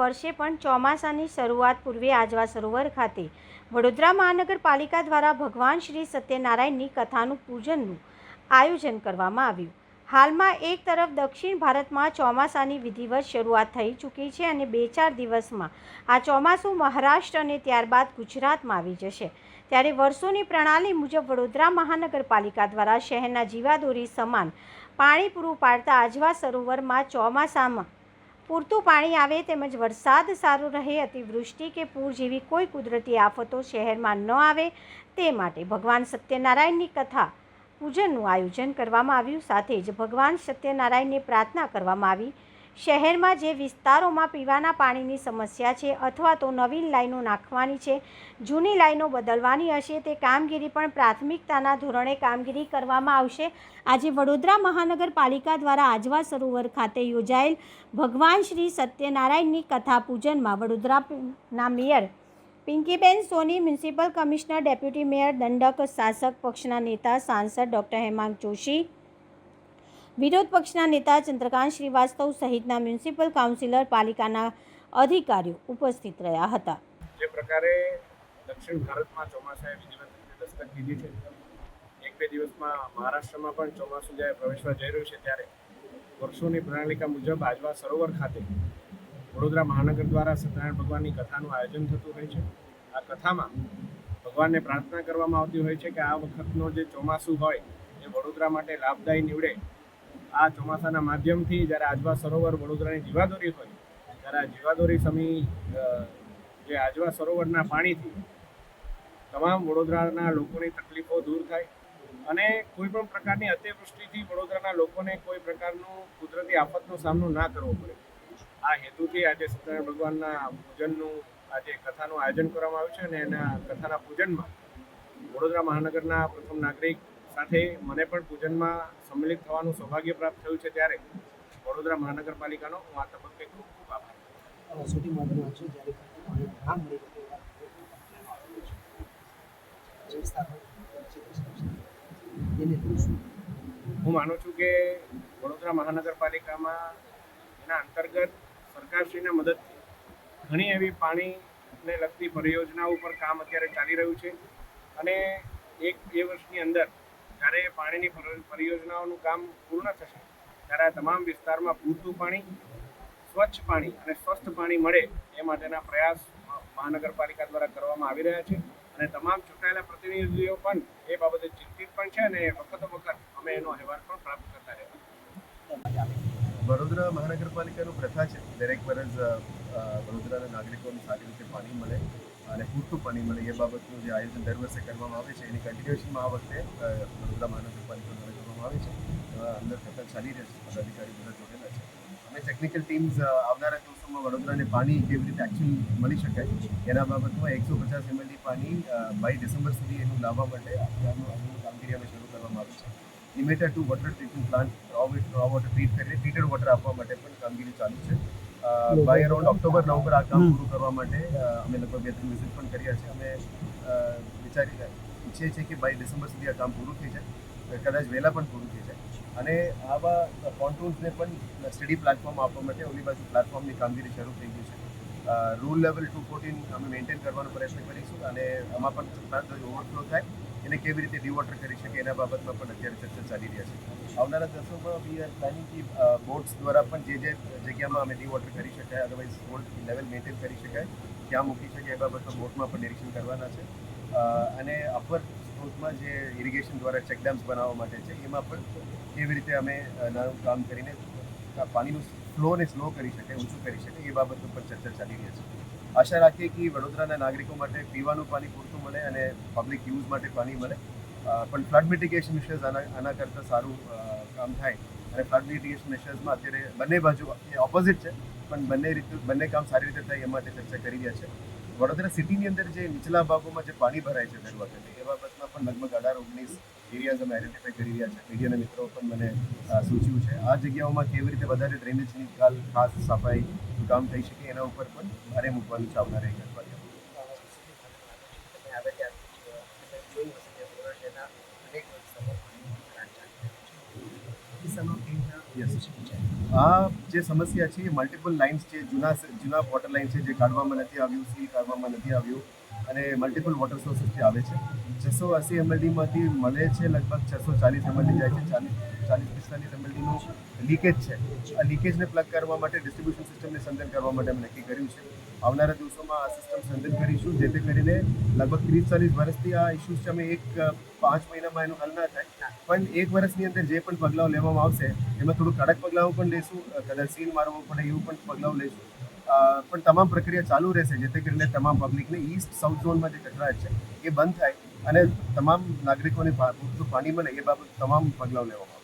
વર્ષે પણ ચોમાસાની શરૂઆત પૂર્વે આજવા સરોવર ખાતે વડોદરા મહાનગરપાલિકા દ્વારા ભગવાન શ્રી સત્યનારાયણની કથાનું પૂજનનું આયોજન કરવામાં આવ્યું. હાલમાં એક તરફ દક્ષિણ ભારતમાં ચોમાસાની વિધિવત શરૂઆત થઈ ચૂકી છે અને 2-4 દિવસમાં આ ચોમાસું મહારાષ્ટ્ર અને ત્યારબાદ ગુજરાતમાં આવી જશે. ત્યારે વર્ષોની પ્રણાલી મુજબ વડોદરા મહાનગરપાલિકા દ્વારા શહેરના જીવાદોરી સમાન પાણી પૂરું પાડતા આજવા સરોવરમાં ચોમાસામાં પૂરતું પાણી આવે તેમજ વરસાદ સારો રહે, અતિવૃષ્ટિ કે પૂર જેવી કોઈ કુદરતી આફતો શહેરમાં ન આવે તે માટે ભગવાન સત્યનારાયણની કથા પૂજનનું આયોજન કરવામાં આવ્યું. સાથે જ ભગવાન સત્યનારાયણને પ્રાર્થના કરવામાં આવી. શહેરમાં જે વિસ્તારોમાં પીવાના પાણીની સમસ્યા છે અથવા તો નવીન લાઈનો નાખવાની છે, જૂની લાઈનો બદલવાની હશે, તે કામગીરી પણ પ્રાથમિકતાના ધોરણે કામગીરી કરવામાં આવશે. આજે વડોદરા મહાનગરપાલિકા દ્વારા આજવા સરોવર ખાતે યોજાયેલ ભગવાન શ્રી સત્યનારાયણની કથા પૂજનમાં વડોદરાના મેયર પિંકીબેન સોની, મ્યુનિસિપલ કમિશનર, ડેપ્યુટી મેયર, દંડક, શાસક પક્ષના નેતા સાંસદ ડૉક્ટર હેમાંગ જોશી, વિરોધ પક્ષના નેતા ચંદ્રકાંત શ્રીવાસ્તવ સહિતના મ્યુનિસિપલ કાઉન્સિલર, પાલિકાના અધિકારીઓ ઉપસ્થિત રહ્યા હતા. જે પ્રકારે દક્ષિણ ભારતમાં ચોમાસાએ વિધિવત રીતે દસ્તક દીધી છે, 1-2 દિવસમાં મહારાષ્ટ્રમાં પણ ચોમાસું જ્યારે પ્રવેશવા જઈ રહ્યું છે, ત્યારે વર્ષોની પ્રણાલિકા મુજબ આજવા સરોવર ખાતે વડોદરા મહાનગર દ્વારા સત્યનારાયણ ભગવાનની કથાનું આયોજન થતું હોય છે. આ કથામાં ભગવાનને પ્રાર્થના કરવામાં આવતી હોય છે કે આ વખતનો જે ચોમાસું હોય એ વડોદરા માટે લાભદાયી નીવડે. આ ચોમાસાના માધ્યમથી જ્યારે આજવા સરોવર વડોદરાની જીવાદોરી હોય, ત્યારે આ જીવાદોરી સમી જે આજવા સરોવરના પાણીથી તમામ વડોદરાના લોકોની તકલીફો દૂર થાય અને કોઈ પણ પ્રકારની અતિવૃષ્ટિથી વડોદરાના લોકોને કોઈ પ્રકારનું કુદરતી આફતનો સામનો ના કરવો પડે. આ હેતુથી આજે સત્યનારાયણ ભગવાનના પૂજનનું આજે કથાનું આયોજન કરવામાં આવ્યું છે અને એના કથાના પૂજનમાં વડોદરા મહાનગરના પ્રથમ નાગરિક સાથે મને પણ પૂજનમાં સંમિલિત થવાનું સૌભાગ્ય પ્રાપ્ત થયું છે. ત્યારે વડોદરા મહાનગરપાલિકાનો હું આ તબક્કે ખૂબ ખૂબ આભાર. હું માનું છું કે વડોદરા મહાનગરપાલિકામાં એના અંતર્ગત સરકારશ્રીના મદદથી ઘણી એવી પાણીને લગતી પરિયોજનાઓ ઉપર કામ અત્યારે ચાલી રહ્યું છે અને 1-2 વર્ષની અંદર જ્યારે પાણીની પરિયોજનાઓનું કામ પૂર્ણ થશે ત્યારે આ તમામ વિસ્તારમાં પૂરતું પાણી, સ્વચ્છ પાણી અને સ્વસ્થ પાણી મળે એ માટેના પ્રયાસ મહાનગરપાલિકા દ્વારા કરવામાં આવી રહ્યા છે અને તમામ ચૂંટાયેલા પ્રતિનિધિઓ પણ એ બાબતે ચિંતિત પણ છે અને વખત અમે એનો અહેવાલ પણ પ્રાપ્ત કરતા રહેવા. વડોદરા મહાનગરપાલિકાનું પ્રથા છે દરેક વર્ષ વડોદરાના નાગરિકોને સારી રીતે પાણી મળે અને પૂરતું પાણી મળે એ બાબતનું જે આયોજન દર વર્ષે કરવામાં આવે છે એની કન્ટિન્યુએશનમાં આ વખતે વડોદરા મહાનગરપાલિકા દ્વારા કરવામાં આવે છે. અંદર થતાં ચાલી રહ્યા છે, પદાધિકારી બધા જોડેલા છે. અમે ટેકનિકલ ટીમ્સ આવનારા દિવસોમાં વડોદરાને પાણી કેવી રીતે એકચ્યુઅલી મળી શકાય એના બાબતમાં 150 ml પાણી બાય ડિસેમ્બર સુધી એનું લાવવા માટે કામગીરી અમે શરૂ કરવામાં આવી છે. Limited to water treatment plant raw water treat કરીને ટ્રીટેડ વોટર આપવા માટે પણ કામગીરી ચાલુ છે. બાય અરાઉન્ડ ઓક્ટોબર-નવેમ્બર આ કામ પૂરું કરવા માટે અમે લગભગ 2-3 વિઝિટ પણ કર્યા છે. અમે ઈચ્છીએ છીએ કે બાય ડિસેમ્બર સુધી આ કામ પૂરું થઈ જાય, કદાચ વહેલા પણ પૂરું થઈ જાય અને આવા પોન્ટૂન્સને પણ સ્ટડી પ્લેટફોર્મ આપવા માટે ઓલી બાજુ પ્લેટફોર્મની કામગીરી શરૂ થઈ ગઈ છે. રૂલ લેવલ 214 અમે મેન્ટેન કરવાનો પ્રયત્ન કરીશું અને આમાં પણ ઓવરફ્લો થાય એને કેવી રીતે ડિવોટર કરી શકે એના બાબતમાં પણ અત્યારે ચર્ચા ચાલી રહ્યા છે. આવનારા દિવસોમાં વી આર પ્લાનિંગ કે બોટ્સ દ્વારા પણ જે જગ્યામાં અમે ડિવોટર કરી શકાય, અદરવાઇઝ વોટ લેવલ મેન્ટેન કરી શકાય ત્યાં મૂકી શકાય એ બાબતમાં બોટમાં પણ નિરીક્ષણ કરવાના છે અને અપર સ્ત્રોતમાં જે ઇરિગેશન દ્વારા ચેકડેમ્સ બનાવવા માટે છે એમાં પણ કેવી રીતે અમે નાનું કામ કરીને પાણીનું ફ્લોને સ્લો કરી શકાય, ઊંચું કરી શકાય એ બાબત ઉપર ચર્ચા ચાલી રહી છે. આશા રાખીએ કે વડોદરાના નાગરિકો માટે પીવાનું પાણી પૂરતું મળે અને પબ્લિક યુઝ માટે પાણી મળે, પણ ફ્લડ મિટિગેશન મેશર્સ આના કરતાં સારું કામ થાય અને ફ્લડ મિટિગેશન મેશર્સમાં અત્યારે બંને બાજુ ઓપોઝિટ છે પણ બંને કામ સારી રીતે થાય એ માટે ચર્ચા કરી રહ્યા છે. વડોદરા સિટીની અંદર જે નીચલા ભાગોમાં જે પાણી ભરાય છે દર વખતે એ બાબતમાં પણ લગભગ 18-19 એરિયાઝ અમે આઈડેન્ટિફાઈ કરી રહ્યા છે. મીડિયાના મિત્રો પણ મને સૂચ્યું છે. આ જગ્યાઓમાં કેવી રીતે વધારે ડ્રેનેજની ખાસ સફાઈનું કામ થઈ શકે એના ઉપર પણ ભારે મૂકવાનું છે આવનારા 1 અઠવાડિયામાં. યસ, આ જે સમસ્યા છે એ મલ્ટિપલ લાઇન્સ છે, જૂના વોટર લાઇન છે જે કાઢવામાં નથી આવ્યું, સીલ કાઢવામાં નથી આવ્યું અને મલ્ટિપલ વોટર સોર્સિસથી આવે છે. 680 MLDમાંથી મળે છે લગભગ 640 MLD જાય છે, 40-45 MLDનું લીકેજ છે. આ લીકેજને પ્લગ કરવા માટે ડિસ્ટ્રીબ્યુશન સિસ્ટમને સંદેશ કરવા માટે અમે નક્કી કર્યું છે. આવનારા દિવસોમાં આ સિસ્ટમ સંદેશ કરીશું, જેથી કરીને લગભગ 30-40 વર્ષથી આ ઇસ્યુઝ છે, અમે 5 મહિનામાં એનું હલ ના થાય, પણ 1 વર્ષની અંદર જે પણ પગલાઓ લેવામાં આવશે એમાં થોડું કડક પગલાઓ પણ લઈશું, કદાચ સીલ મારવો પડે એવું પણ પગલાઓ લઈશું. પણ તમામ પ્રક્રિયા ચાલુ રહેશે, જેથી કરીને તમામ પબ્લિકને ઈસ્ટ સાઉથ ઝોનમાં જે કચરાટ છે એ બંધ થાય અને તમામ નાગરિકોને પૂરતું પાણી મળે એ બાબત તમામ પગલાઓ લેવામાં